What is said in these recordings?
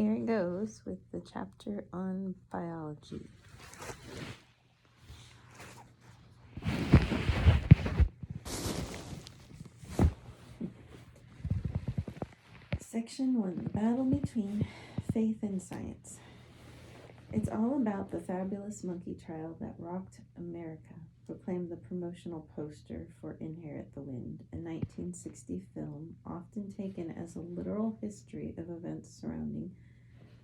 Here it goes with the chapter on biology. Section 1, the battle between faith and science. It's all about the fabulous monkey trial that rocked America, proclaimed the promotional poster for Inherit the Wind, a 1960 film often taken as a literal history of events surrounding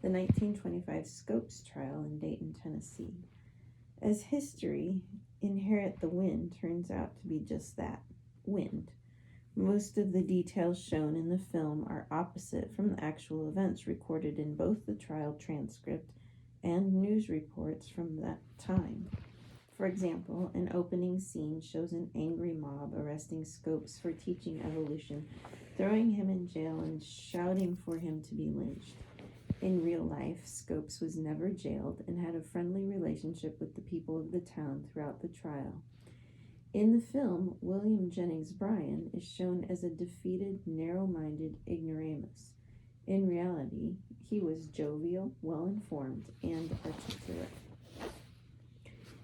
the 1925 Scopes trial in Dayton, Tennessee. As history, Inherit the Wind turns out to be just that, wind. Most of the details shown in the film are opposite from the actual events recorded in both the trial transcript and news reports from that time. For example, an opening scene shows an angry mob arresting Scopes for teaching evolution, throwing him in jail and shouting for him to be lynched. In real life, Scopes was never jailed and had a friendly relationship with the people of the town throughout the trial. In the film, William Jennings Bryan is shown as a defeated, narrow-minded ignoramus. In reality, he was jovial, well-informed, and articulate.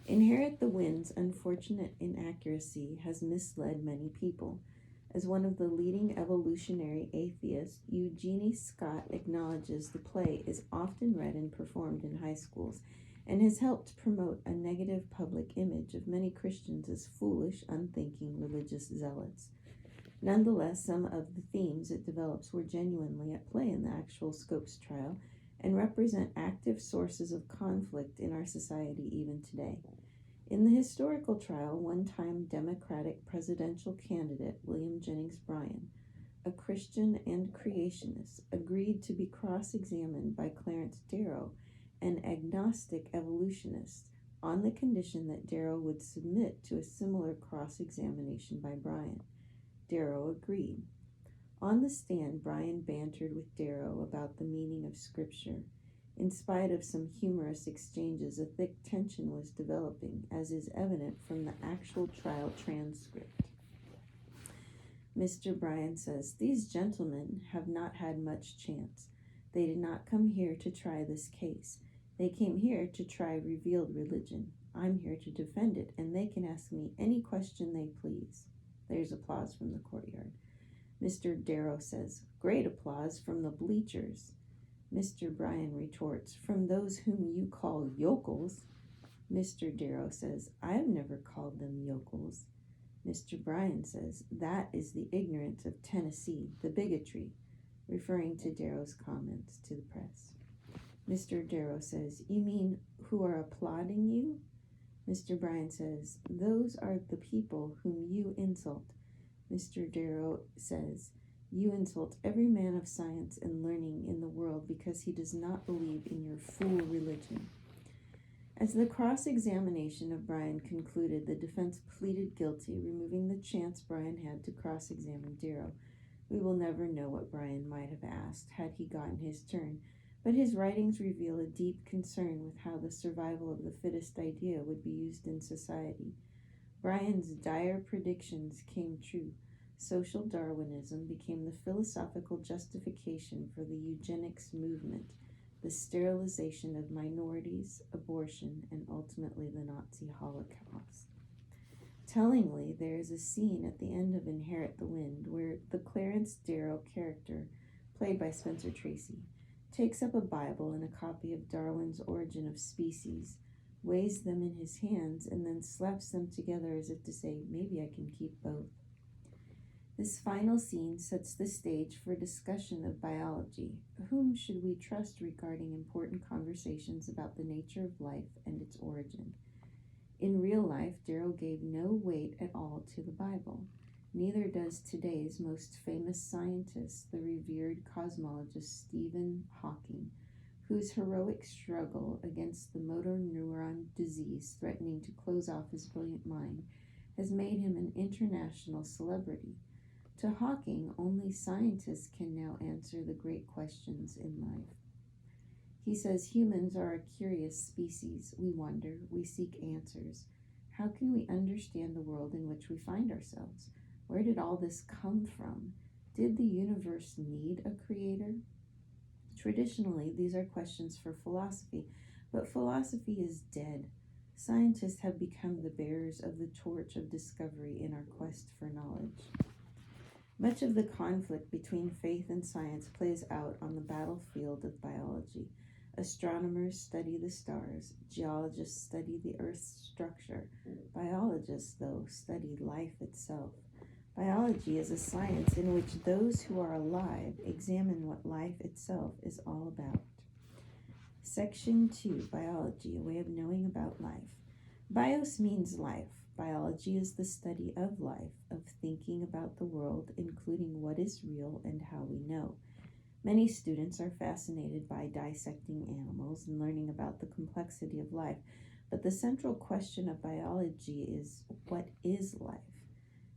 Inherit the Wind's unfortunate inaccuracy has misled many people. As one of the leading evolutionary atheists, Eugenie Scott acknowledges the play is often read and performed in high schools, and has helped promote a negative public image of many Christians as foolish, unthinking religious zealots. Nonetheless, some of the themes it develops were genuinely at play in the actual Scopes trial and represent active sources of conflict in our society even today. In the historical trial, one-time Democratic presidential candidate William Jennings Bryan, a Christian and creationist, agreed to be cross-examined by Clarence Darrow, an agnostic evolutionist, on the condition that Darrow would submit to a similar cross-examination by Bryan. Darrow agreed. On the stand, Bryan bantered with Darrow about the meaning of Scripture. In spite of some humorous exchanges, a thick tension was developing, as is evident from the actual trial transcript. Mr. Bryan says, "These gentlemen have not had much chance. They did not come here to try this case. They came here to try revealed religion. I'm here to defend it, and they can ask me any question they please." There's applause from the courtyard. Mr. Darrow says, "Great applause from the bleachers." Mr. Bryan retorts, "From those whom you call yokels." Mr. Darrow says, "I have never called them yokels." Mr. Bryan says, "That is the ignorance of Tennessee, the bigotry," referring to Darrow's comments to the press. Mr. Darrow says, "You mean who are applauding you?" Mr. Bryan says, "Those are the people whom you insult." Mr. Darrow says, "You insult every man of science and learning in the world because he does not believe in your fool religion." As the cross-examination of Bryan concluded, the defense pleaded guilty, removing the chance Bryan had to cross-examine Darrow. We will never know what Bryan might have asked had he gotten his turn, but his writings reveal a deep concern with how the survival of the fittest idea would be used in society. Bryan's dire predictions came true. Social Darwinism became the philosophical justification for the eugenics movement, the sterilization of minorities, abortion, and ultimately the Nazi Holocaust. Tellingly, there is a scene at the end of Inherit the Wind where the Clarence Darrow character, played by Spencer Tracy, takes up a Bible and a copy of Darwin's Origin of Species, weighs them in his hands, and then slaps them together as if to say, "Maybe I can keep both." This final scene sets the stage for a discussion of biology. Whom should we trust regarding important conversations about the nature of life and its origin? In real life, Darrow gave no weight at all to the Bible. Neither does today's most famous scientist, the revered cosmologist Stephen Hawking, whose heroic struggle against the motor neuron disease threatening to close off his brilliant mind has made him an international celebrity. To Hawking, only scientists can now answer the great questions in life. He says humans are a curious species. We wonder, we seek answers. How can we understand the world in which we find ourselves? Where did all this come from? Did the universe need a creator? Traditionally, these are questions for philosophy, but philosophy is dead. Scientists have become the bearers of the torch of discovery in our quest for knowledge. Much of the conflict between faith and science plays out on the battlefield of biology. Astronomers study the stars, geologists study the Earth's structure. Biologists, though, study life itself. Biology is a science in which those who are alive examine what life itself is all about. Section 2, Biology, a way of knowing about life. Bios means life. Biology is the study of life, of thinking about the world, including what is real and how we know. Many students are fascinated by dissecting animals and learning about the complexity of life, but the central question of biology is, what is life?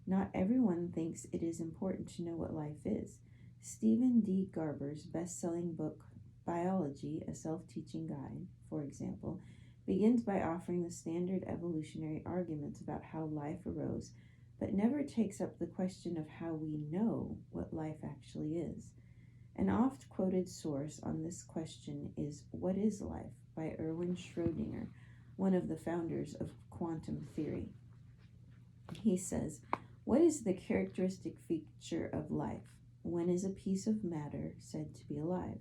Not everyone thinks it is important to know what life is. Stephen D. Garber's best-selling book, Biology, a Self-Teaching Guide, for example, begins by offering the standard evolutionary arguments about how life arose, but never takes up the question of how we know what life actually is. An oft-quoted source on this question is What is Life? By Erwin Schrödinger, one of the founders of quantum theory. He says, what is the characteristic feature of life? When is a piece of matter said to be alive?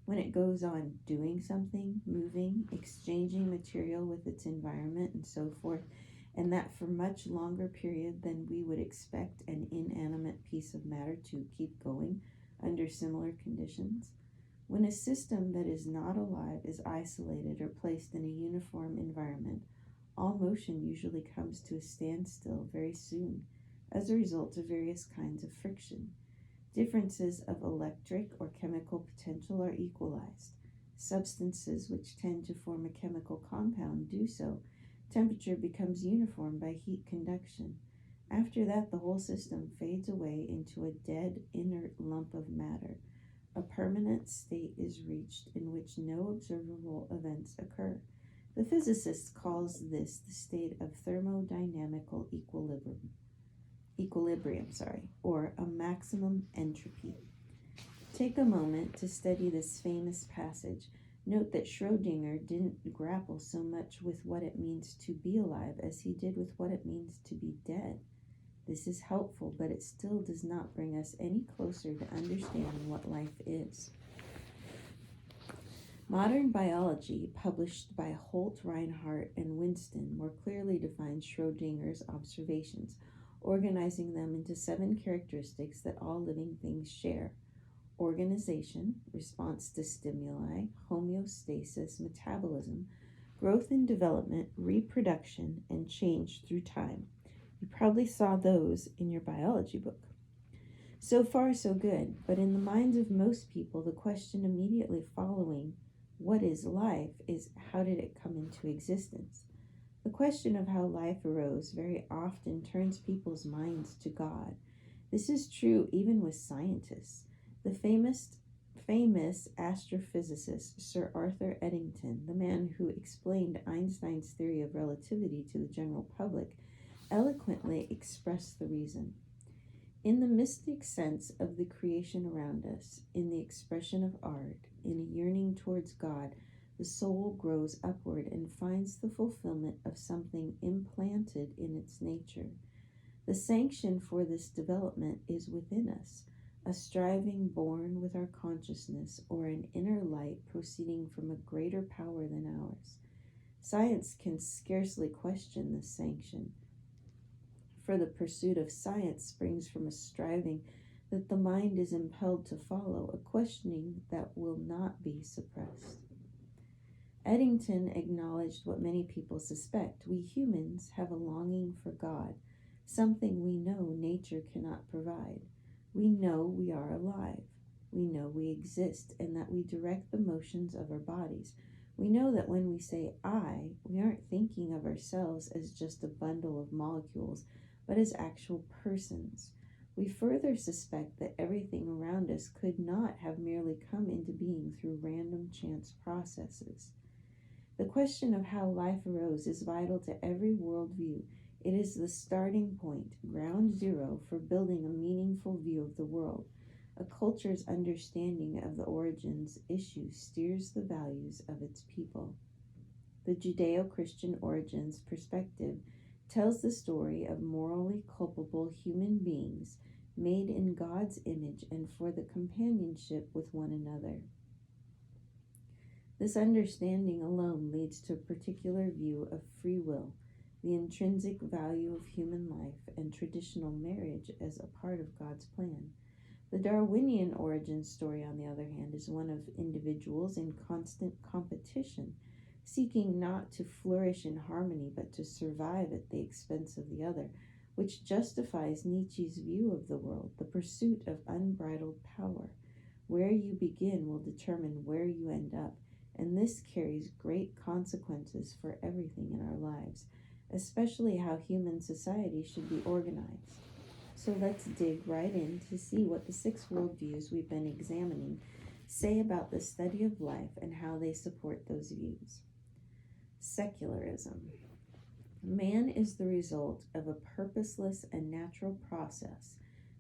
When it goes on doing something, moving, exchanging material with its environment, and so forth, and that for much longer period than we would expect an inanimate piece of matter to keep going under similar conditions. When a system that is not alive is isolated or placed in a uniform environment, all motion usually comes to a standstill very soon as a result of various kinds of friction. Differences of electric or chemical potential are equalized. Substances which tend to form a chemical compound do so. Temperature becomes uniform by heat conduction. After that, the whole system fades away into a dead, inert lump of matter. A permanent state is reached in which no observable events occur. The physicist calls this the state of thermodynamical equilibrium, or a maximum entropy. Take a moment to study this famous passage. Note that Schrödinger didn't grapple so much with what it means to be alive as he did with what it means to be dead. This is helpful, but it still does not bring us any closer to understanding what life is. Modern Biology, published by Holt, Reinhardt, and Winston, more clearly defines Schrödinger's observations, organizing them into 7 characteristics that all living things share: organization, response to stimuli, homeostasis, metabolism, growth and development, reproduction, and change through time. You probably saw those in your biology book. So far, so good, but in the minds of most people, the question immediately following what is life is how did it come into existence? The question of how life arose very often turns people's minds to God. This is true even with scientists. The famous astrophysicist Sir Arthur Eddington, the man who explained Einstein's theory of relativity to the general public, eloquently expressed the reason. In the mystic sense of the creation around us, in the expression of art, in a yearning towards God, the soul grows upward and finds the fulfillment of something implanted in its nature. The sanction for this development is within us, a striving born with our consciousness, or an inner light proceeding from a greater power than ours. Science can scarcely question this sanction, for the pursuit of science springs from a striving that the mind is impelled to follow, a questioning that will not be suppressed. Eddington acknowledged what many people suspect. We humans have a longing for God, something we know nature cannot provide. We know we are alive. We know we exist and that we direct the motions of our bodies. We know that when we say I, we aren't thinking of ourselves as just a bundle of molecules, but as actual persons. We further suspect that everything around us could not have merely come into being through random chance processes. The question of how life arose is vital to every worldview. It is the starting point, ground zero, for building a meaningful view of the world. A culture's understanding of the origins issue steers the values of its people. The Judeo-Christian origins perspective tells the story of morally culpable human beings made in God's image and for the companionship with one another. This understanding alone leads to a particular view of free will, the intrinsic value of human life, and traditional marriage as a part of God's plan. The Darwinian origin story, on the other hand, is one of individuals in constant competition, seeking not to flourish in harmony but to survive at the expense of the other, which justifies Nietzsche's view of the world, the pursuit of unbridled power. Where you begin will determine where you end up, and this carries great consequences for everything in our lives, especially how human society should be organized. So let's dig right in to see what the 6 worldviews we've been examining say about the study of life and how they support those views. Secularism. Man is the result of a purposeless and natural process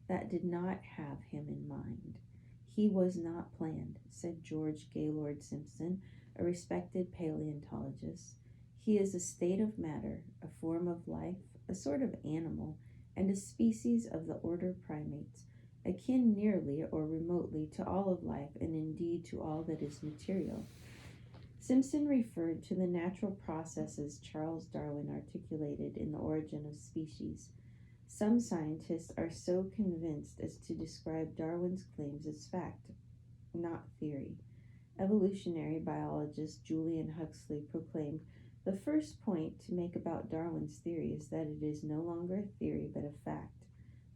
that did not have him in mind. He was not planned, said George Gaylord Simpson, a respected paleontologist. He is a state of matter, a form of life, a sort of animal, and a species of the order primates, akin nearly or remotely to all of life and indeed to all that is material. Simpson referred to the natural processes Charles Darwin articulated in The Origin of Species. Some scientists are so convinced as to describe Darwin's claims as fact, not theory. Evolutionary biologist Julian Huxley proclaimed, "The first point to make about Darwin's theory is that it is no longer a theory but a fact.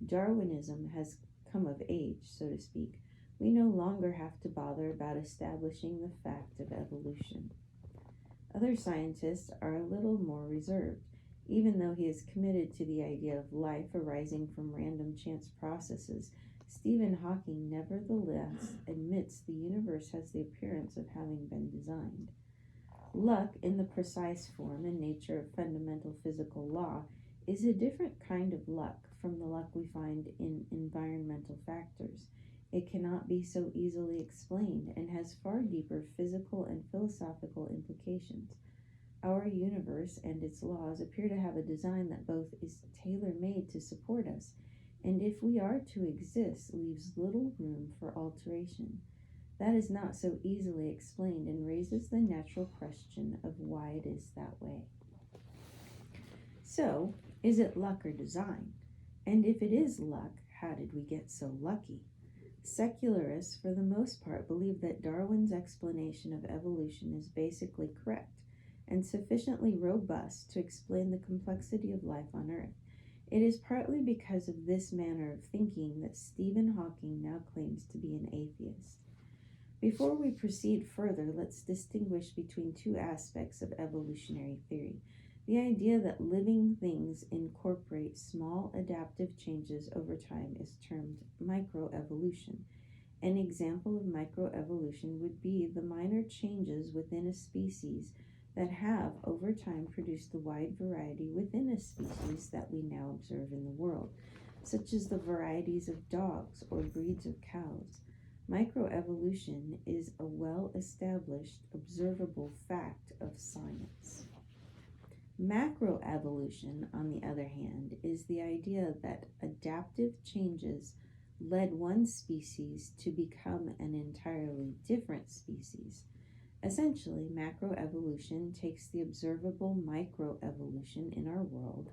Darwinism has come of age, so to speak. We no longer have to bother about establishing the fact of evolution." Other scientists are a little more reserved. Even though he is committed to the idea of life arising from random chance processes, Stephen Hawking nevertheless admits the universe has the appearance of having been designed. Luck, in the precise form and nature of fundamental physical law, is a different kind of luck from the luck we find in environmental factors. It cannot be so easily explained and has far deeper physical and philosophical implications. Our universe and its laws appear to have a design that both is tailor-made to support us, and if we are to exist, leaves little room for alteration. That is not so easily explained and raises the natural question of why it is that way. So, is it luck or design? And if it is luck, how did we get so lucky? Secularists, for the most part, believe that Darwin's explanation of evolution is basically correct and sufficiently robust to explain the complexity of life on Earth. It is partly because of this manner of thinking that Stephen Hawking now claims to be an atheist. Before we proceed further, let's distinguish between 2 aspects of evolutionary theory. The idea that living things incorporate small adaptive changes over time is termed microevolution. An example of microevolution would be the minor changes within a species that have, over time, produced the wide variety within a species that we now observe in the world, such as the varieties of dogs or breeds of cows. Microevolution is a well-established, observable fact of science. Macroevolution, on the other hand, is the idea that adaptive changes led one species to become an entirely different species. Essentially, macroevolution takes the observable microevolution in our world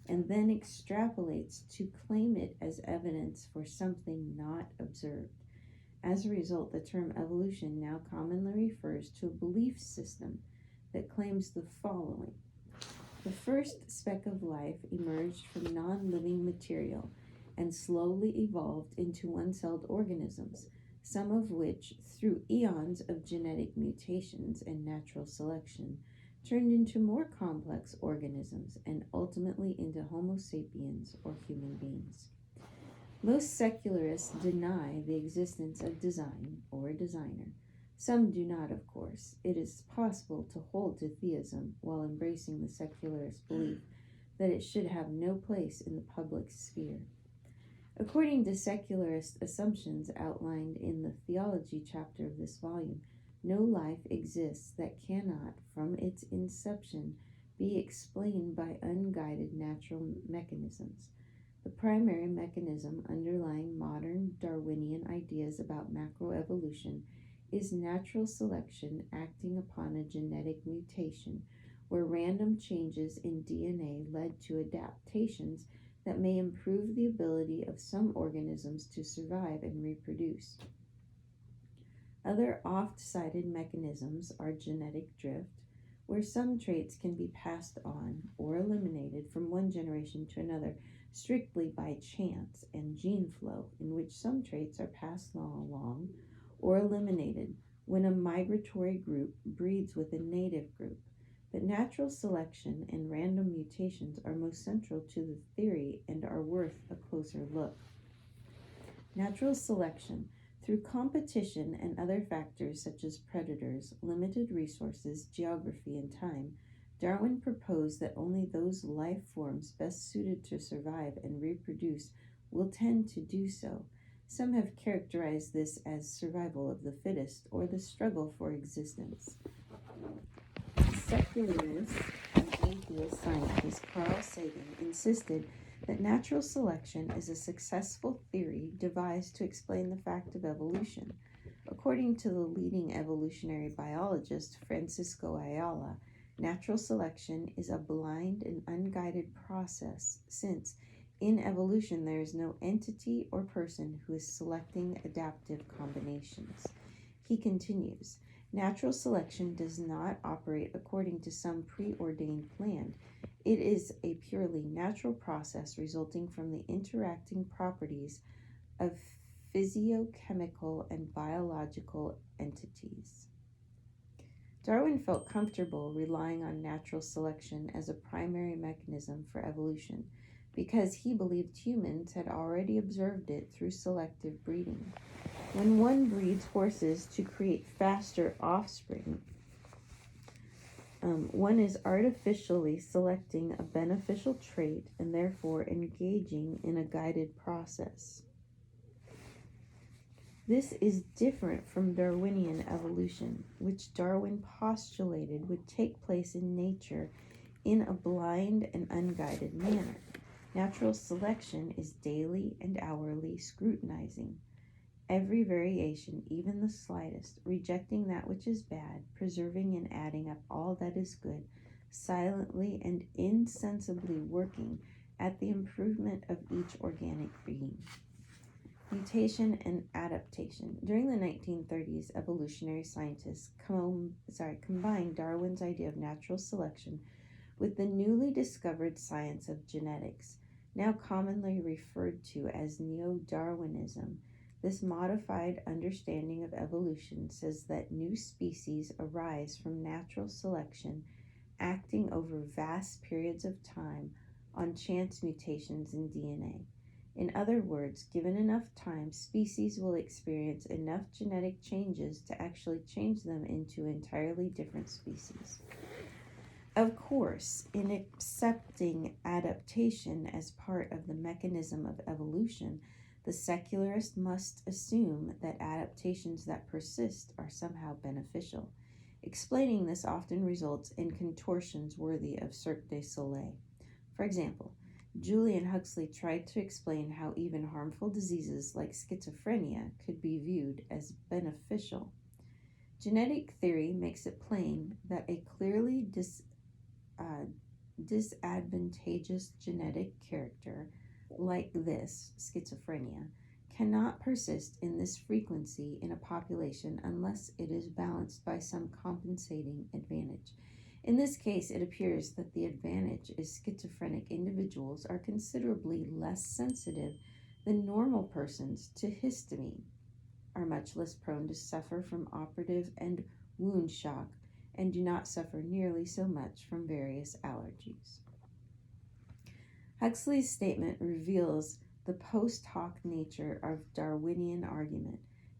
and then extrapolates to claim it as evidence for something not observed. As a result, the term evolution now commonly refers to a belief system that claims the following. The first speck of life emerged from non-living material and slowly evolved into one-celled organisms, some of which, through eons of genetic mutations and natural selection, turned into more complex organisms and ultimately into Homo sapiens or human beings. Most secularists deny the existence of design or a designer. Some do not, of course. It is possible to hold to theism while embracing the secularist belief that it should have no place in the public sphere. According to secularist assumptions outlined in the theology chapter of this volume, no life exists that cannot, from its inception, be explained by unguided natural mechanisms. The primary mechanism underlying modern Darwinian ideas about macroevolution is natural selection acting upon a genetic mutation, where random changes in DNA led to adaptations that may improve the ability of some organisms to survive and reproduce. Other oft-cited mechanisms are genetic drift, where some traits can be passed on or eliminated from one generation to another strictly by chance, and gene flow, in which some traits are passed along or eliminated when a migratory group breeds with a native group. But natural selection and random mutations are most central to the theory and are worth a closer look. Natural selection. Through competition and other factors such as predators, limited resources, geography, and time, Darwin proposed that only those life forms best suited to survive and reproduce will tend to do so. Some have characterized this as survival of the fittest or the struggle for existence. Secularist and atheist scientist Carl Sagan insisted that natural selection is a successful theory devised to explain the fact of evolution. According to the leading evolutionary biologist Francisco Ayala, natural selection is a blind and unguided process, since in evolution there is no entity or person who is selecting adaptive combinations. He continues, natural selection does not operate according to some preordained plan. It is a purely natural process resulting from the interacting properties of physiochemical and biological entities. Darwin felt comfortable relying on natural selection as a primary mechanism for evolution because he believed humans had already observed it through selective breeding. When one breeds horses to create faster offspring, one is artificially selecting a beneficial trait and therefore engaging in a guided process. This is different from Darwinian evolution, which Darwin postulated would take place in nature in a blind and unguided manner. Natural selection is daily and hourly scrutinizing every variation, even the slightest, rejecting that which is bad, preserving and adding up all that is good, silently and insensibly working at the improvement of each organic being. Mutation and adaptation. During the 1930s, evolutionary scientists combined Darwin's idea of natural selection with the newly discovered science of genetics, now commonly referred to as Neo-Darwinism. This modified understanding of evolution says that new species arise from natural selection acting over vast periods of time on chance mutations in DNA. In other words, given enough time, species will experience enough genetic changes to actually change them into entirely different species. Of course, in accepting adaptation as part of the mechanism of evolution, the secularist must assume that adaptations that persist are somehow beneficial. Explaining this often results in contortions worthy of Cirque du Soleil. For example, Julian Huxley tried to explain how even harmful diseases like schizophrenia could be viewed as beneficial. Genetic theory makes it plain that a clearly disadvantageous genetic character like this, schizophrenia, cannot persist in this frequency in a population unless it is balanced by some compensating advantage. In this case, it appears that the advantage is schizophrenic individuals are considerably less sensitive than normal persons to histamine, are much less prone to suffer from operative and wound shock, and do not suffer nearly so much from various allergies. Huxley's statement reveals the post hoc nature of Darwinian argument,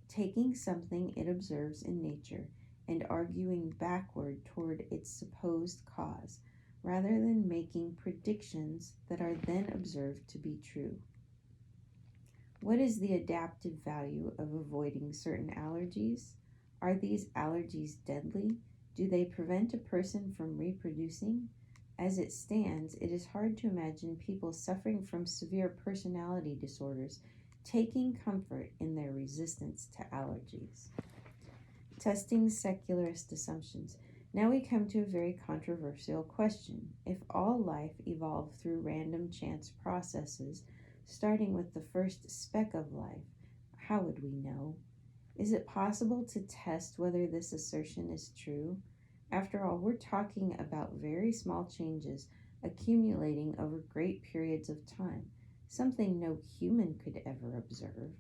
taking something it observes in nature and arguing backward toward its supposed cause, rather than making predictions that are then observed to be true. What is the adaptive value of avoiding certain allergies? Are these allergies deadly? Do they prevent a person from reproducing? As it stands, it is hard to imagine people suffering from severe personality disorders taking comfort in their resistance to allergies. Testing secularist assumptions. Now we come to a very controversial question. If all life evolved through random chance processes, starting with the first speck of life, how would we know? Is it possible to test whether this assertion is true? After all, we're talking about very small changes accumulating over great periods of time, something no human could ever observe.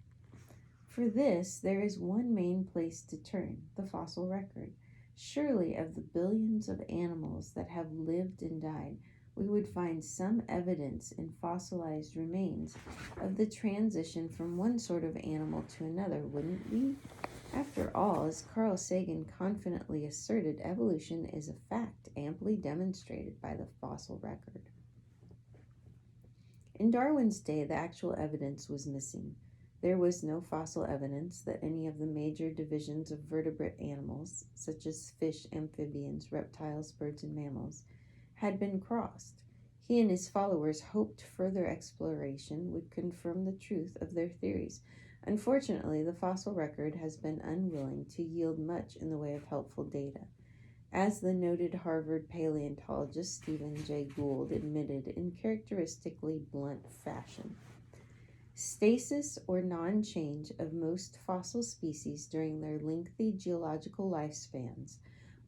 For this, there is one main place to turn, the fossil record. Surely, of the billions of animals that have lived and died, we would find some evidence in fossilized remains of the transition from one sort of animal to another, wouldn't we? After all, as Carl Sagan confidently asserted, evolution is a fact amply demonstrated by the fossil record. In Darwin's day, the actual evidence was missing. There was no fossil evidence that any of the major divisions of vertebrate animals, such as fish, amphibians, reptiles, birds, and mammals, had been crossed. He and his followers hoped further exploration would confirm the truth of their theories. Unfortunately, the fossil record has been unwilling to yield much in the way of helpful data. As the noted Harvard paleontologist Stephen Jay Gould admitted in characteristically blunt fashion, stasis or non-change of most fossil species during their lengthy geological lifespans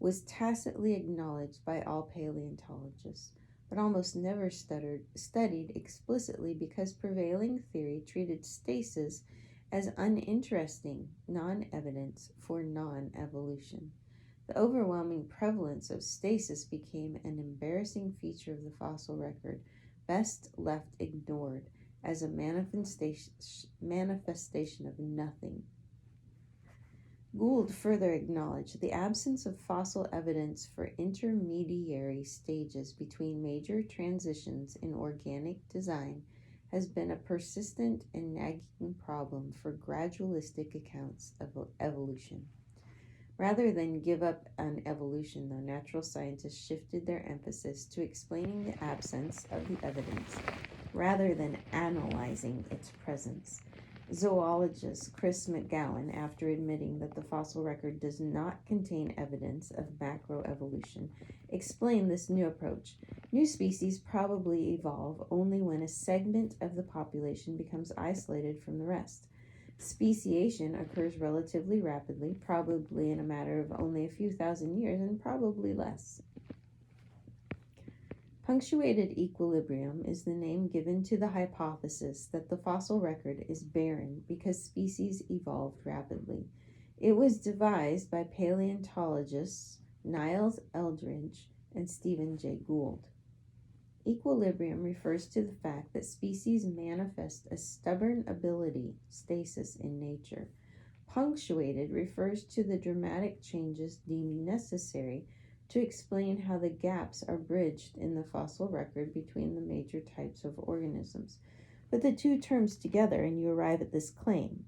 was tacitly acknowledged by all paleontologists, but almost never studied explicitly because prevailing theory treated stasis as uninteresting non-evidence for non-evolution. The overwhelming prevalence of stasis became an embarrassing feature of the fossil record, best left ignored as a manifestation of nothing. Gould further acknowledged the absence of fossil evidence for intermediary stages between major transitions in organic design has been a persistent and nagging problem for gradualistic accounts of evolution. Rather than give up on evolution, though, natural scientists shifted their emphasis to explaining the absence of the evidence rather than analyzing its presence. Zoologist Chris McGowan, after admitting that the fossil record does not contain evidence of macroevolution, explained this new approach. New species probably evolve only when a segment of the population becomes isolated from the rest. Speciation occurs relatively rapidly, probably in a matter of only a few thousand years, and probably less. Punctuated equilibrium is the name given to the hypothesis that the fossil record is barren because species evolved rapidly. It was devised by paleontologists Niles Eldredge and Stephen Jay Gould. Equilibrium refers to the fact that species manifest a stubborn ability, stasis, in nature. Punctuated refers to the dramatic changes deemed necessary to explain how the gaps are bridged in the fossil record between the major types of organisms. Put the two terms together and you arrive at this claim.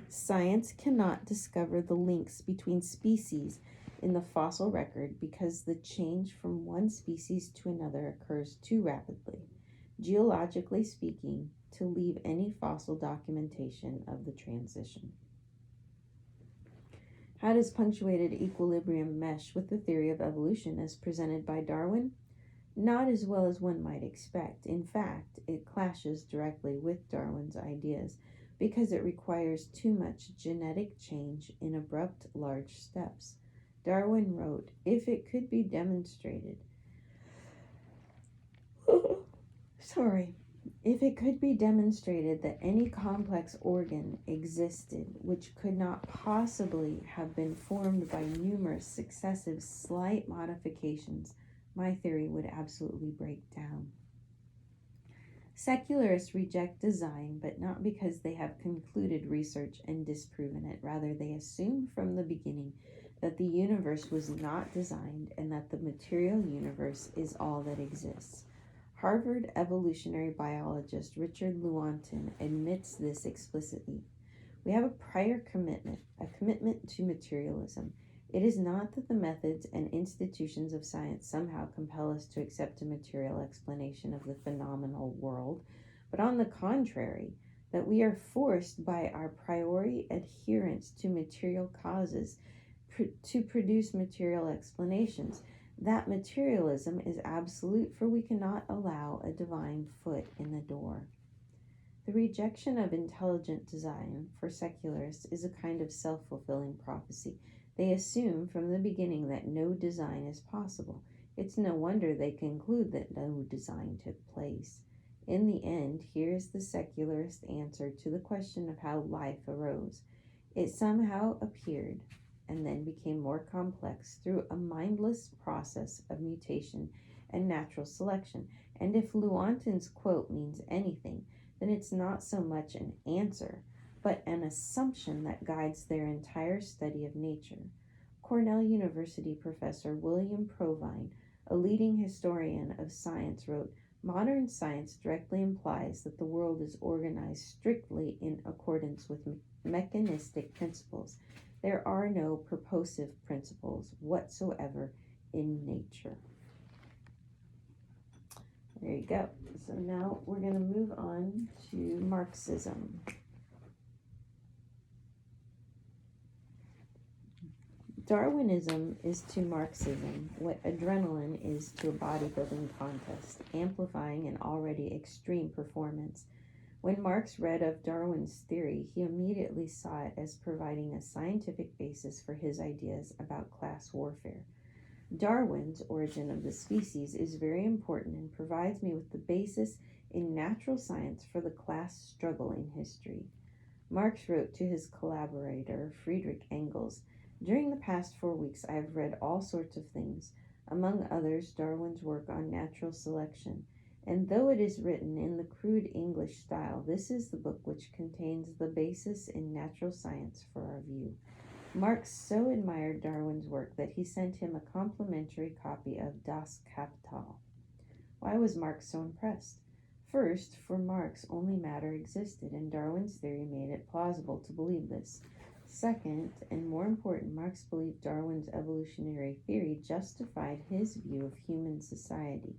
Science cannot discover the links between species in the fossil record because the change from one species to another occurs too rapidly, geologically speaking, to leave any fossil documentation of the transition. How does punctuated equilibrium mesh with the theory of evolution as presented by Darwin? Not as well as one might expect. In fact, it clashes directly with Darwin's ideas because it requires too much genetic change in abrupt, large steps. Darwin wrote, if it could be demonstrated that any complex organ existed which could not possibly have been formed by numerous successive slight modifications, my theory would absolutely break down. Secularists reject design, but not because they have concluded research and disproven it. Rather, they assume from the beginning that the universe was not designed and that the material universe is all that exists. Harvard evolutionary biologist Richard Lewontin admits this explicitly. We have a prior commitment, a commitment to materialism. It is not that the methods and institutions of science somehow compel us to accept a material explanation of the phenomenal world, but on the contrary, that we are forced by our priori adherence to material causes to produce material explanations. That materialism is absolute, for we cannot allow a divine foot in the door. The rejection of intelligent design for secularists is a kind of self-fulfilling prophecy. They assume from the beginning that no design is possible. It's no wonder they conclude that no design took place. In the end, here is the secularist answer to the question of how life arose. It somehow appeared and then became more complex through a mindless process of mutation and natural selection. And if Lewontin's quote means anything, then it's not so much an answer, but an assumption that guides their entire study of nature. Cornell University professor William Provine, a leading historian of science, wrote, "Modern science directly implies that the world is organized strictly in accordance with mechanistic principles. There are no purposive principles whatsoever in nature." There you go. So now we're going to move on to Marxism. Darwinism is to Marxism what adrenaline is to a bodybuilding contest, amplifying an already extreme performance. When Marx read of Darwin's theory, he immediately saw it as providing a scientific basis for his ideas about class warfare. Darwin's Origin of the Species is very important and provides me with the basis in natural science for the class struggle in history. Marx wrote to his collaborator, Friedrich Engels, "During the past 4 weeks I have read all sorts of things, among others Darwin's work on natural selection, and though it is written in the crude English style, this is the book which contains the basis in natural science for our view." Marx so admired Darwin's work that he sent him a complimentary copy of Das Kapital. Why was Marx so impressed? First, for Marx only matter existed, and Darwin's theory made it plausible to believe this. Second, and more important, Marx believed Darwin's evolutionary theory justified his view of human society.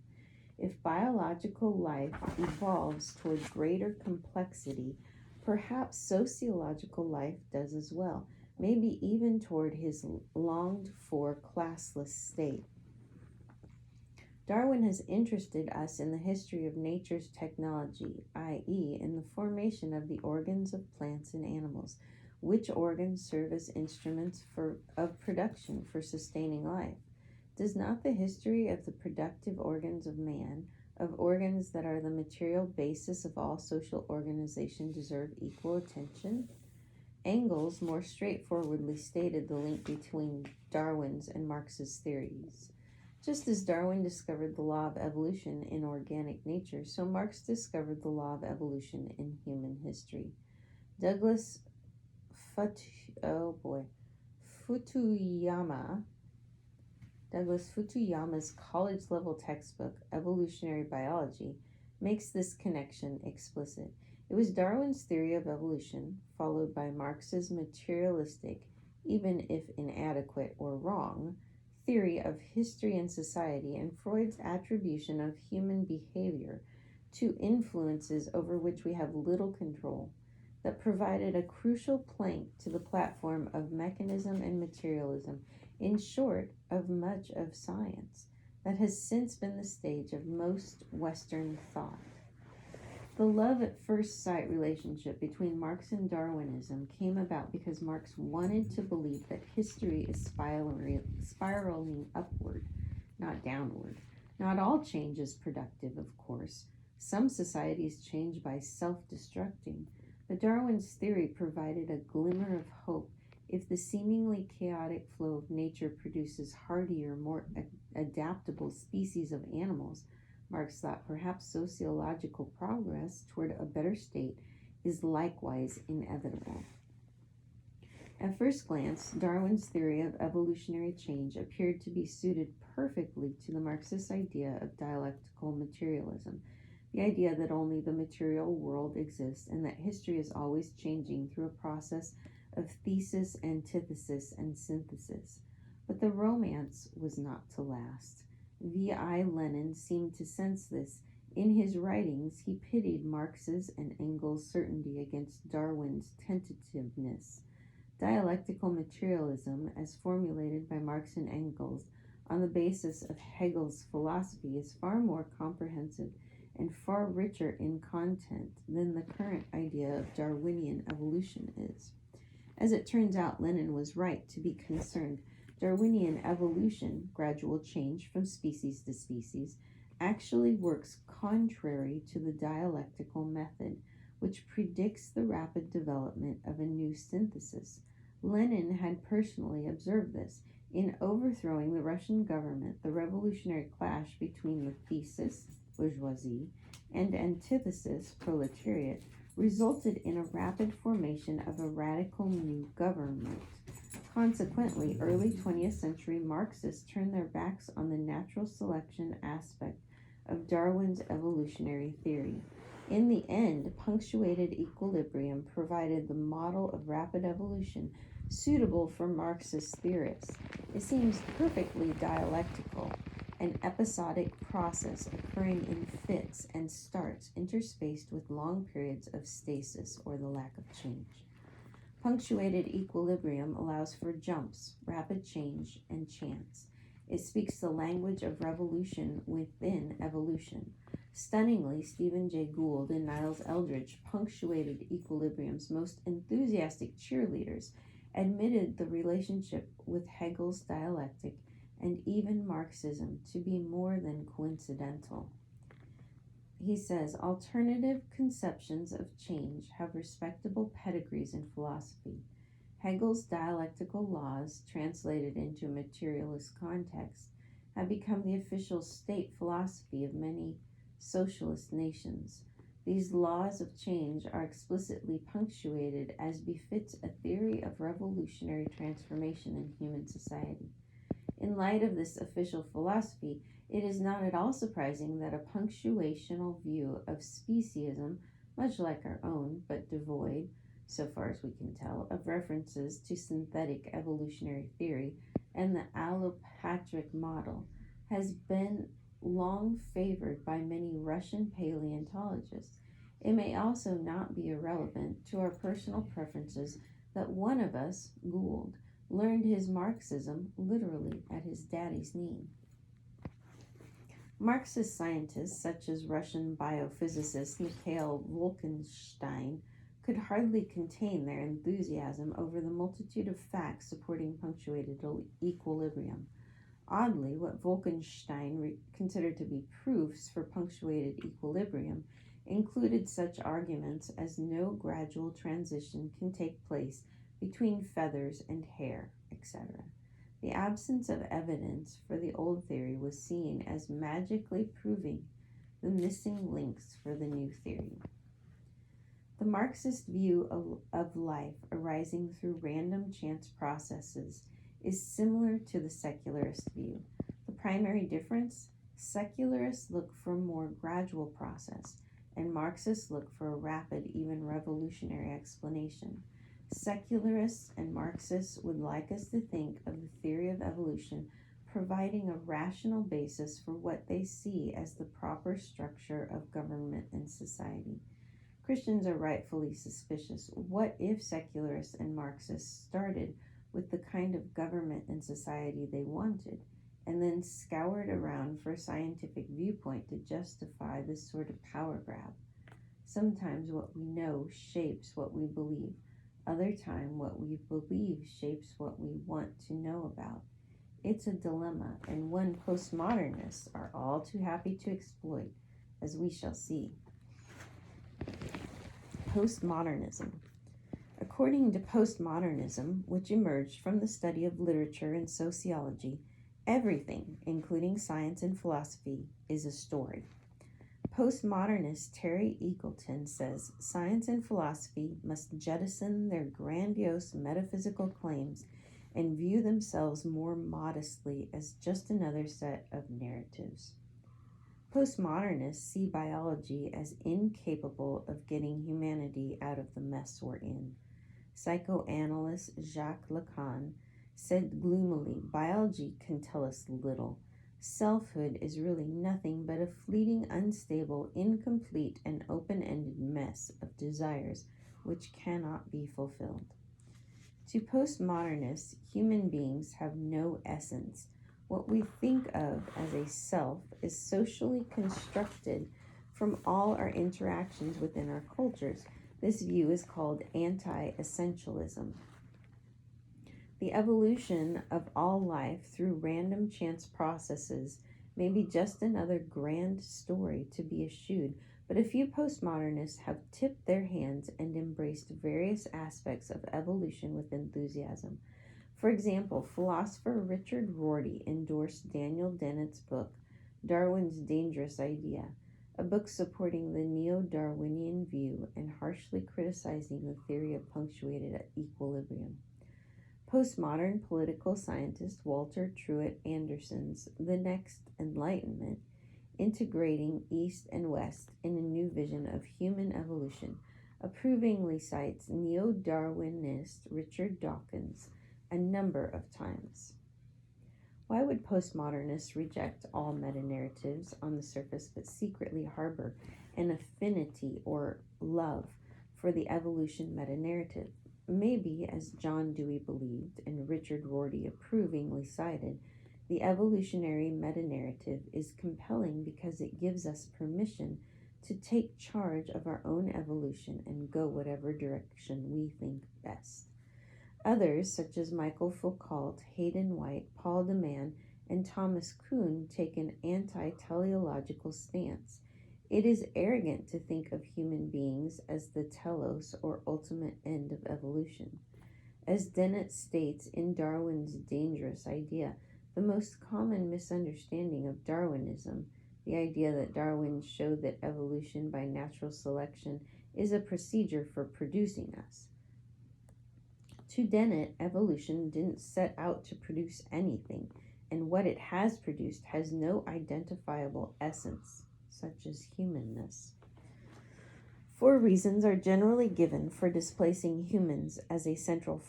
If biological life evolves toward greater complexity, perhaps sociological life does as well, maybe even toward his longed-for classless state. Darwin has interested us in the history of nature's technology, i.e., in the formation of the organs of plants and animals, which organs serve as instruments of production for sustaining life. Does not the history of the productive organs of man, of organs that are the material basis of all social organization, deserve equal attention? Engels more straightforwardly stated the link between Darwin's and Marx's theories. Just as Darwin discovered the law of evolution in organic nature, so Marx discovered the law of evolution in human history. Douglas Futuyama's college-level textbook, Evolutionary Biology, makes this connection explicit. It was Darwin's theory of evolution, followed by Marx's materialistic, even if inadequate or wrong, theory of history and society, and Freud's attribution of human behavior to influences over which we have little control, that provided a crucial plank to the platform of mechanism and materialism, in short, of much of science, that has since been the stage of most Western thought. The love at first sight relationship between Marx and Darwinism came about because Marx wanted to believe that history is spiraling upward, not downward. Not all change is productive, of course. Some societies change by self-destructing, but Darwin's theory provided a glimmer of hope. If the seemingly chaotic flow of nature produces hardier, more adaptable species of animals, Marx thought perhaps sociological progress toward a better state is likewise inevitable. At first glance, Darwin's theory of evolutionary change appeared to be suited perfectly to the Marxist idea of dialectical materialism, the idea that only the material world exists and that history is always changing through a process of thesis, antithesis, and synthesis. But the romance was not to last. V.I. Lenin seemed to sense this. In his writings, he pitied Marx's and Engels' certainty against Darwin's tentativeness. Dialectical materialism, as formulated by Marx and Engels on the basis of Hegel's philosophy, is far more comprehensive and far richer in content than the current idea of Darwinian evolution is. As it turns out, Lenin was right to be concerned. Darwinian evolution, gradual change from species to species, actually works contrary to the dialectical method, which predicts the rapid development of a new synthesis. Lenin had personally observed this. In overthrowing the Russian government, the revolutionary clash between the thesis, bourgeoisie, and antithesis, proletariat, resulted in a rapid formation of a radical new government. Consequently, early 20th century Marxists turned their backs on the natural selection aspect of Darwin's evolutionary theory. In the end, punctuated equilibrium provided the model of rapid evolution suitable for Marxist theorists. It seems perfectly dialectical, an episodic process occurring in fits and starts interspaced with long periods of stasis or the lack of change. Punctuated equilibrium allows for jumps, rapid change, and chance. It speaks the language of revolution within evolution. Stunningly, Stephen Jay Gould and Niles Eldredge, punctuated equilibrium's most enthusiastic cheerleaders, admitted the relationship with Hegel's dialectic and even Marxism to be more than coincidental. He says, alternative conceptions of change have respectable pedigrees in philosophy. Hegel's dialectical laws, translated into a materialist context, have become the official state philosophy of many socialist nations. These laws of change are explicitly punctuated as befits a theory of revolutionary transformation in human society. In light of this official philosophy, it is not at all surprising that a punctuational view of speciesism, much like our own, but devoid, so far as we can tell, of references to synthetic evolutionary theory and the allopatric model, has been long favored by many Russian paleontologists. It may also not be irrelevant to our personal preferences that one of us, Gould, learned his Marxism literally at his daddy's knee. Marxist scientists such as Russian biophysicist Mikhail Wolkenstein could hardly contain their enthusiasm over the multitude of facts supporting punctuated equilibrium. Oddly, what Wolkenstein considered to be proofs for punctuated equilibrium included such arguments as no gradual transition can take place between feathers and hair, etc. The absence of evidence for the old theory was seen as magically proving the missing links for the new theory. The Marxist view of life arising through random chance processes is similar to the secularist view. The primary difference? Secularists look for a more gradual process, and Marxists look for a rapid, even revolutionary explanation. Secularists and Marxists would like us to think of the theory of evolution providing a rational basis for what they see as the proper structure of government and society. Christians are rightfully suspicious. What if secularists and Marxists started with the kind of government and society they wanted, and then scoured around for a scientific viewpoint to justify this sort of power grab? Sometimes what we know shapes what we believe. Other time, what we believe shapes what we want to know about. It's a dilemma, and one postmodernists are all too happy to exploit, as we shall see. Postmodernism. According to postmodernism, which emerged from the study of literature and sociology, everything, including science and philosophy, is a story. Postmodernist Terry Eagleton says science and philosophy must jettison their grandiose metaphysical claims and view themselves more modestly as just another set of narratives. Postmodernists see biology as incapable of getting humanity out of the mess we're in. Psychoanalyst Jacques Lacan said gloomily, biology can tell us little. Selfhood is really nothing but a fleeting, unstable, incomplete, and open-ended mess of desires which cannot be fulfilled. To postmodernists, human beings have no essence. What we think of as a self is socially constructed from all our interactions within our cultures. This view is called anti-essentialism. The evolution of all life through random chance processes may be just another grand story to be eschewed, but a few postmodernists have tipped their hands and embraced various aspects of evolution with enthusiasm. For example, philosopher Richard Rorty endorsed Daniel Dennett's book, Darwin's Dangerous Idea, a book supporting the neo-Darwinian view and harshly criticizing the theory of punctuated equilibrium. Postmodern political scientist Walter Truett Anderson's The Next Enlightenment, integrating East and West in a new vision of human evolution, approvingly cites neo-Darwinist Richard Dawkins a number of times. Why would postmodernists reject all meta-narratives on the surface but secretly harbor an affinity or love for the evolution meta-narrative? Maybe, as John Dewey believed and Richard Rorty approvingly cited, the evolutionary meta-narrative is compelling because it gives us permission to take charge of our own evolution and go whatever direction we think best. Others, such as Michael Foucault, Hayden White, Paul DeMann, and Thomas Kuhn, take an anti-teleological stance. It is arrogant to think of human beings as the telos or ultimate end of evolution. As Dennett states in Darwin's Dangerous Idea, the most common misunderstanding of Darwinism, the idea that Darwin showed that evolution by natural selection is a procedure for producing us. To Dennett, evolution didn't set out to produce anything, and what it has produced has no identifiable essence, such as humanness. 4 reasons are generally given for displacing humans as a central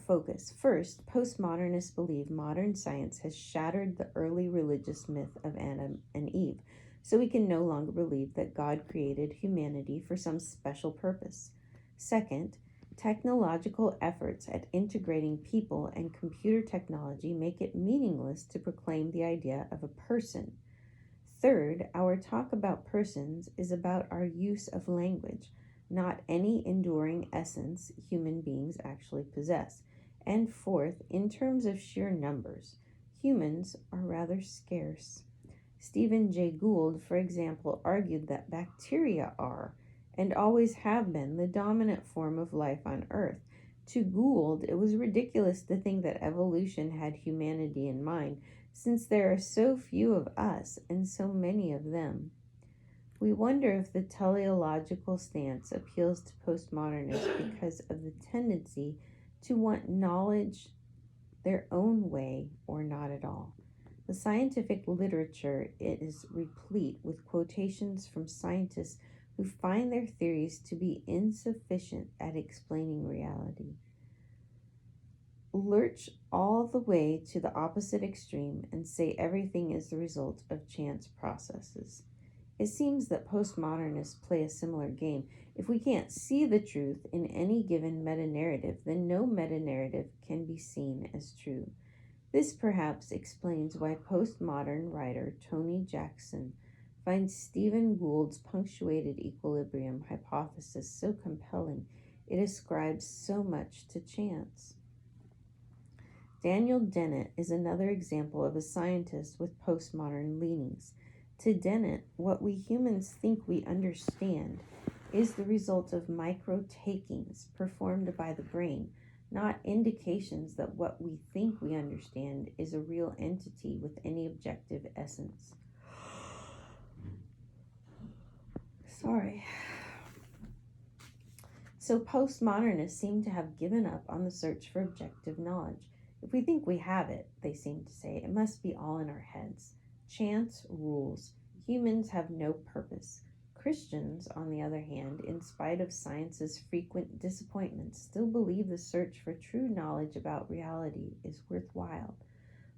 focus. First, postmodernists believe modern science has shattered the early religious myth of Adam and Eve, so we can no longer believe that God created humanity for some special purpose. Second, technological efforts at integrating people and computer technology make it meaningless to proclaim the idea of a person. Third, our talk about persons is about our use of language, not any enduring essence human beings actually possess. And fourth, in terms of sheer numbers, humans are rather scarce. Stephen Jay Gould, for example, argued that bacteria are, and always have been, the dominant form of life on Earth. To Gould, it was ridiculous to think that evolution had humanity in mind, since there are so few of us and so many of them. We wonder if the teleological stance appeals to postmodernists because of the tendency to want knowledge their own way or not at all. The scientific literature is replete with quotations from scientists who find their theories to be insufficient at explaining reality. Lurch all the way to the opposite extreme and say everything is the result of chance processes. It seems that postmodernists play a similar game. If we can't see the truth in any given meta-narrative, then no meta-narrative can be seen as true. This perhaps explains why postmodern writer Tony Jackson finds Stephen Gould's punctuated equilibrium hypothesis so compelling. It ascribes so much to chance. Daniel Dennett is another example of a scientist with postmodern leanings. To Dennett, what we humans think we understand is the result of micro-takings performed by the brain, not indications that what we think we understand is a real entity with any objective essence. Sorry. So postmodernists seem to have given up on the search for objective knowledge. If we think we have it, they seem to say, it must be all in our heads. Chance rules. Humans have no purpose. Christians, on the other hand, in spite of science's frequent disappointments, still believe the search for true knowledge about reality is worthwhile.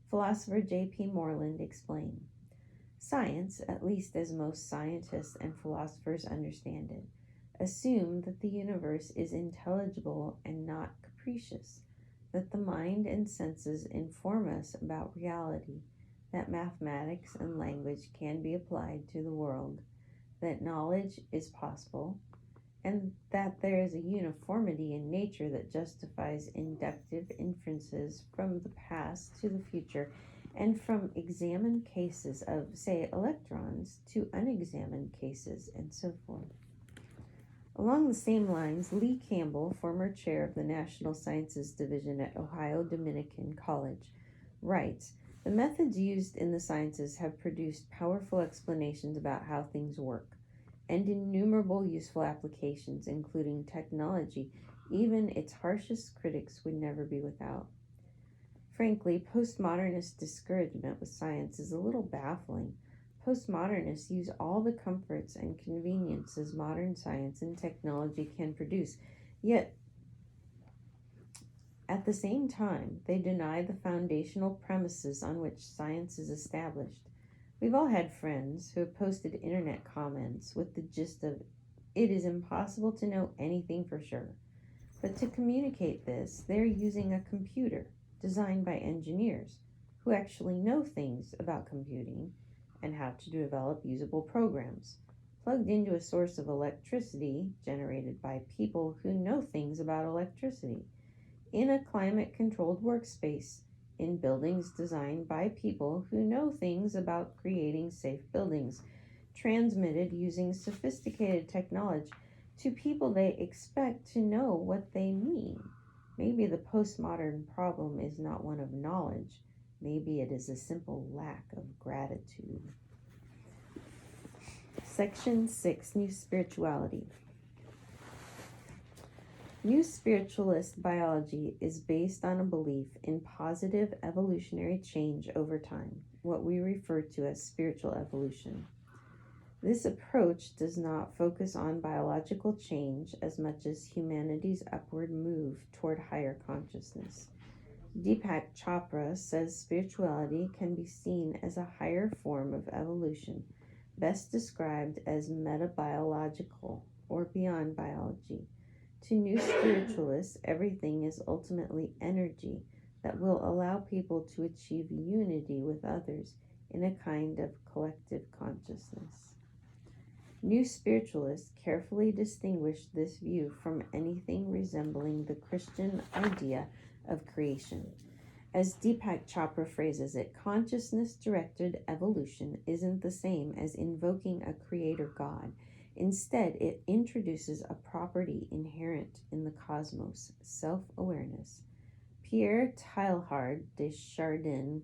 Philosopher J.P. Moreland explained, science, at least as most scientists and philosophers understand it, assume that the universe is intelligible and not capricious, that the mind and senses inform us about reality, that mathematics and language can be applied to the world, that knowledge is possible, and that there is a uniformity in nature that justifies inductive inferences from the past to the future and from examined cases of, say, electrons to unexamined cases, and so forth. Along the same lines, Lee Campbell, former chair of the National Sciences Division at Ohio Dominican College, writes, the methods used in the sciences have produced powerful explanations about how things work, and innumerable useful applications, including technology even its harshest critics would never be without. Frankly, postmodernist discouragement with science is a little baffling. Postmodernists use all the comforts and conveniences modern science and technology can produce, yet at the same time, they deny the foundational premises on which science is established. We've all had friends who have posted internet comments with the gist of, it is impossible to know anything for sure. But to communicate this, they're using a computer designed by engineers who actually know things about computing and how to develop usable programs, plugged into a source of electricity generated by people who know things about electricity, in a climate-controlled workspace, in buildings designed by people who know things about creating safe buildings, transmitted using sophisticated technology to people they expect to know what they mean. Maybe the postmodern problem is not one of knowledge. Maybe it is a simple lack of gratitude. Section 6, New Spirituality. New spiritualist biology is based on a belief in positive evolutionary change over time, what we refer to as spiritual evolution. This approach does not focus on biological change as much as humanity's upward move toward higher consciousness. Deepak Chopra says spirituality can be seen as a higher form of evolution, best described as metabiological or beyond biology. To new spiritualists, everything is ultimately energy that will allow people to achieve unity with others in a kind of collective consciousness. New spiritualists carefully distinguish this view from anything resembling the Christian idea of creation. As Deepak Chopra phrases it, consciousness-directed evolution isn't the same as invoking a creator God. Instead, it introduces a property inherent in the cosmos, self-awareness. Pierre Teilhard de Chardin,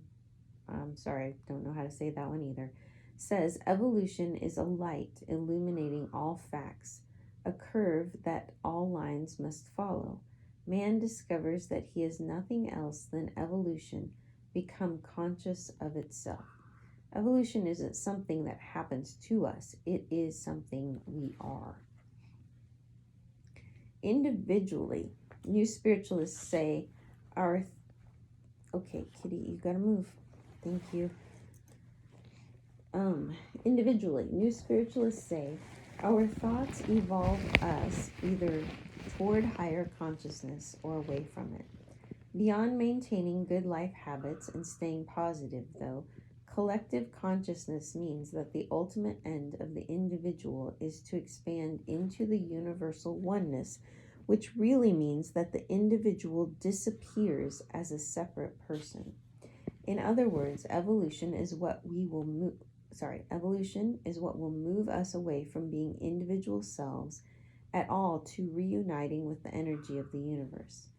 I don't know how to say that one either, says evolution is a light illuminating all facts, a curve that all lines must follow. Man discovers that he is nothing else than evolution, become conscious of itself. Evolution isn't something that happens to us, it is something we are. Individually, new spiritualists say okay, kitty, you gotta move. Thank you. Individually, new spiritualists say our thoughts evolve us either toward higher consciousness or away from it. Beyond maintaining good life habits and staying positive, though, collective consciousness means that the ultimate end of the individual is to expand into the universal oneness, which really means that the individual disappears as a separate person. In other words, evolution is what will move us away from being individual selves at all to reuniting with the energy of the universe.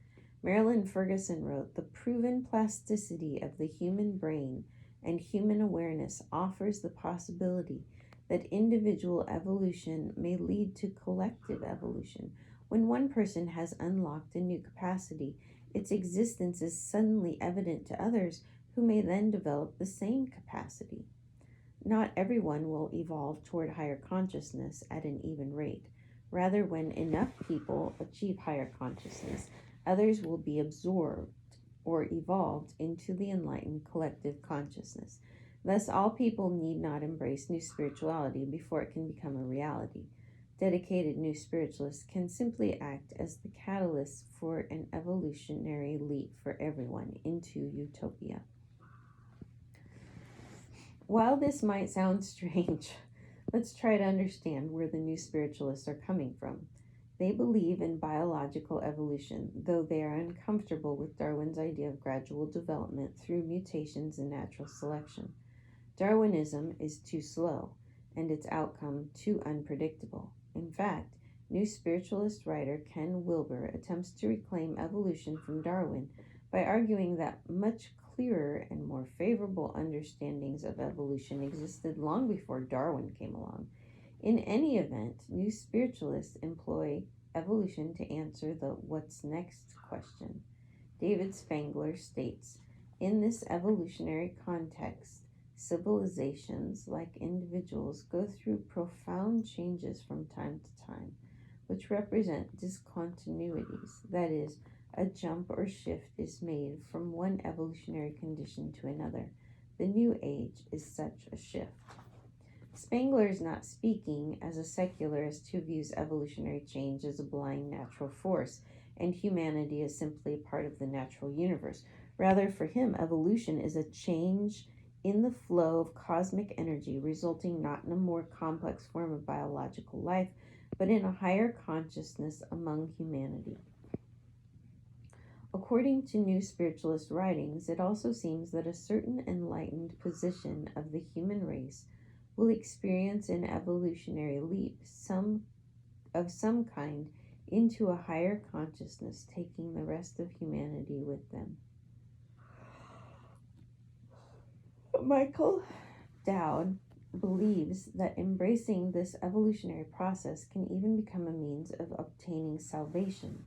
Marilyn Ferguson wrote, "The proven plasticity of the human brain and human awareness offers the possibility that individual evolution may lead to collective evolution. When one person has unlocked a new capacity, its existence is suddenly evident to others who may then develop the same capacity. Not everyone will evolve toward higher consciousness at an even rate. Rather, when enough people achieve higher consciousness, others will be absorbed or evolved into the enlightened collective consciousness. Thus, all people need not embrace new spirituality before it can become a reality. Dedicated new spiritualists can simply act as the catalyst for an evolutionary leap for everyone into utopia. While this might sound strange, let's try to understand where the new spiritualists are coming from. They believe in biological evolution, though they are uncomfortable with Darwin's idea of gradual development through mutations and natural selection. Darwinism is too slow, and its outcome too unpredictable. In fact, new spiritualist writer Ken Wilber attempts to reclaim evolution from Darwin by arguing that much clearer and more favorable understandings of evolution existed long before Darwin came along. In any event, new spiritualists employ evolution to answer the "what's next" question. David Spangler states, in this evolutionary context, civilizations, like individuals, go through profound changes from time to time, which represent discontinuities. That is, a jump or shift is made from one evolutionary condition to another. The new age is such a shift. Spangler is not speaking as a secularist who views evolutionary change as a blind natural force, and humanity is simply a part of the natural universe. Rather, for him, evolution is a change in the flow of cosmic energy, resulting not in a more complex form of biological life, but in a higher consciousness among humanity. According to new spiritualist writings, it also seems that a certain enlightened position of the human race will experience an evolutionary leap of some kind into a higher consciousness, taking the rest of humanity with them. Michael Dowd believes that embracing this evolutionary process can even become a means of obtaining salvation.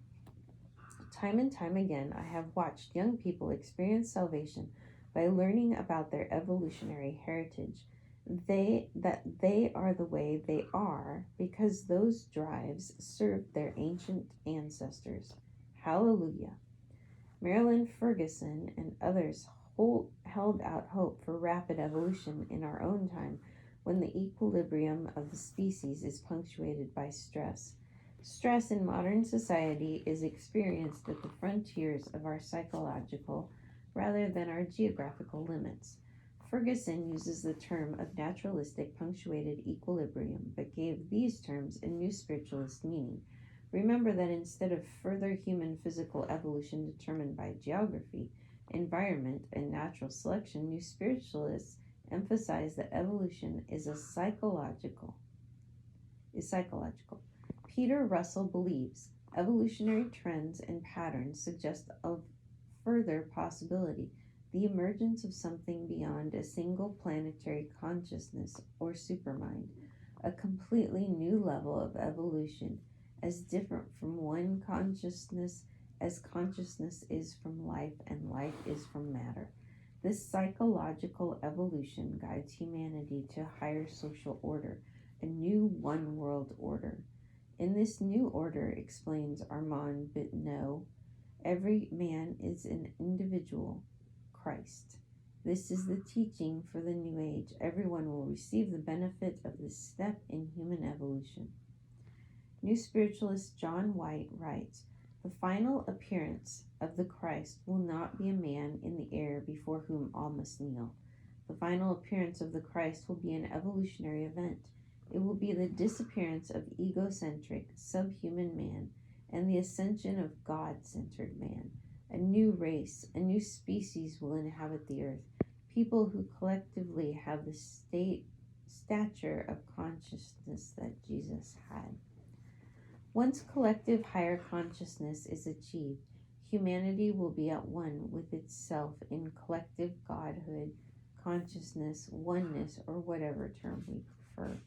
Time and time again, I have watched young people experience salvation by learning about their evolutionary heritage. They are the way they are because those drives served their ancient ancestors. Hallelujah. Marilyn Ferguson and others held out hope for rapid evolution in our own time when the equilibrium of the species is punctuated by stress. Stress in modern society is experienced at the frontiers of our psychological rather than our geographical limits. Ferguson uses the term of naturalistic punctuated equilibrium, but gave these terms a new spiritualist meaning. Remember that instead of further human physical evolution determined by geography, environment, and natural selection, new spiritualists emphasize that evolution is psychological. Peter Russell believes evolutionary trends and patterns suggest a further possibility, the emergence of something beyond a single planetary consciousness or supermind, a completely new level of evolution, as different from one consciousness as consciousness is from life and life is from matter. This psychological evolution guides humanity to a higher social order, a new one world order. In this new order, explains Armand Bitneau, every man is an individual Christ. This is the teaching for the new age. Everyone will receive the benefit of this step in human evolution. New spiritualist John White writes, the final appearance of the Christ will not be a man in the air before whom all must kneel. The final appearance of the Christ will be an evolutionary event. It will be the disappearance of egocentric, subhuman man and the ascension of God-centered man. A new race, a new species will inhabit the earth, people who collectively have the stature of consciousness that Jesus had. Once collective higher consciousness is achieved, humanity will be at one with itself in collective godhood, consciousness, oneness, or whatever term we prefer.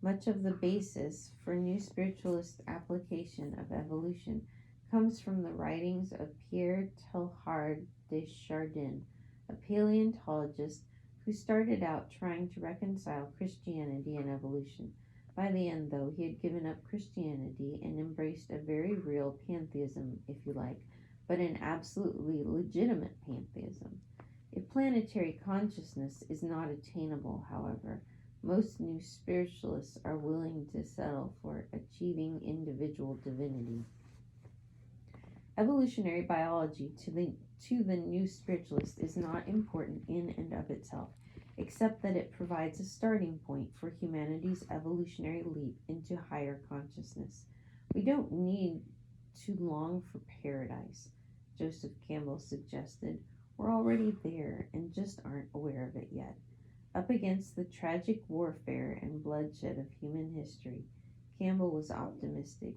Much of the basis for new spiritualist application of evolution comes from the writings of Pierre Teilhard de Chardin, a paleontologist who started out trying to reconcile Christianity and evolution. By the end, though, he had given up Christianity and embraced a very real pantheism, if you like, but an absolutely legitimate pantheism. If planetary consciousness is not attainable, however, most new spiritualists are willing to settle for achieving individual divinity. Evolutionary biology to the new spiritualist is not important in and of itself, except that it provides a starting point for humanity's evolutionary leap into higher consciousness. We don't need to long for paradise, Joseph Campbell suggested. We're already there and just aren't aware of it yet. Up against the tragic warfare and bloodshed of human history, Campbell was optimistic.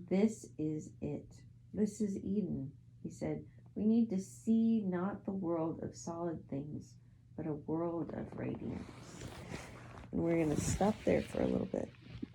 This is it. This is Eden, he said. We need to see not the world of solid things, but a world of radiance. And we're going to stop there for a little bit.